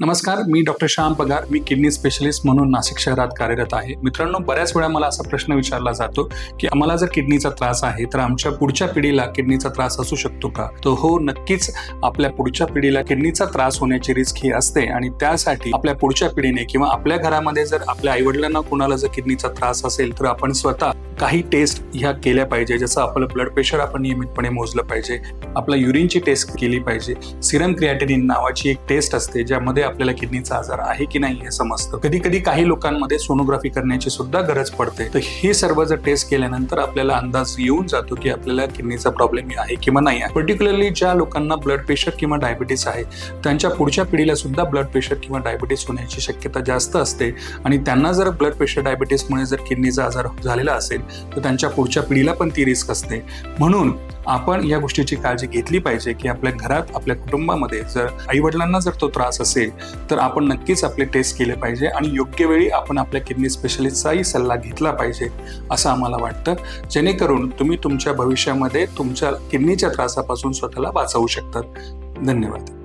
नमस्कार, मी डॉक्टर श्याम पगार. मी kidney specialist म्हणून नाशिक शहरात कार्यरत आहे. मित्रांनो, बऱ्याच वेळा मला असा प्रश्न विचारला जातो की आम्हाला जर किडनीचा त्रास आहे तर आमच्या पुढच्या पिढीला किडनीचा त्रास असू शकतो का? तर हो, नक्कीच आपल्या पुढच्या पिढीला किडनीचा त्रास होण्याची रिस्क ही असते आणि त्यासाठी आपल्या पुढच्या पिढीने किंवा आपल्या घरामध्ये जर आपल्या आईवडिलांना कोणाला जर किडनीचा त्रास असेल तर आपण स्वतः काही टेस्ट ह्या केल्या पाहिजे. जसं आपलं ब्लड प्रेशर आपण नियमितपणे मोजलं पाहिजे, आपल्या युरिनची टेस्ट केली पाहिजे. सिरम क्रिएटिनिन नावाची एक टेस्ट असते ज्यामध्ये आपल्याला किडनीचा आजार आहे की नाही हे समजतं. कधी कधी काही लोकांमध्ये सोनोग्राफी करण्याची सुद्धा गरज पडते. तर हे सर्व जर टेस्ट केल्यानंतर आपल्याला अंदाज येऊन जातो की आपल्याला किडनीचा प्रॉब्लेम आहे किंवा नाही आहे. पर्टिक्युलरली ज्या लोकांना ब्लड प्रेशर किंवा डायबिटीस आहे त्यांच्या पुढच्या पिढीला सुद्धा ब्लड प्रेशर किंवा डायबिटीस होण्याची शक्यता जास्त असते आणि त्यांना जर ब्लड प्रेशर डायबिटीसमुळे जर किडनीचा आजार झालेला असेल तर त्यांच्या पुढच्या पिढीला पण ती रिस्क असते. म्हणून आपण या गोष्टीची काळजी घेतली पाहिजे की आपल्या घरात, आपल्या कुटुंबामध्ये जर आईवडिलांना जर तो त्रास असेल तर आपण नक्कीच आपले टेस्ट केले पाहिजे आणि योग्य वेळी आपण आपल्या किडनी स्पेशलिस्टचाही सल्ला घेतला पाहिजे असं आम्हाला वाटतं, जेणेकरून तुम्ही तुमच्या भविष्यामध्ये तुमच्या किडनीच्या त्रासापासून स्वतःला वाचवू शकतात. धन्यवाद.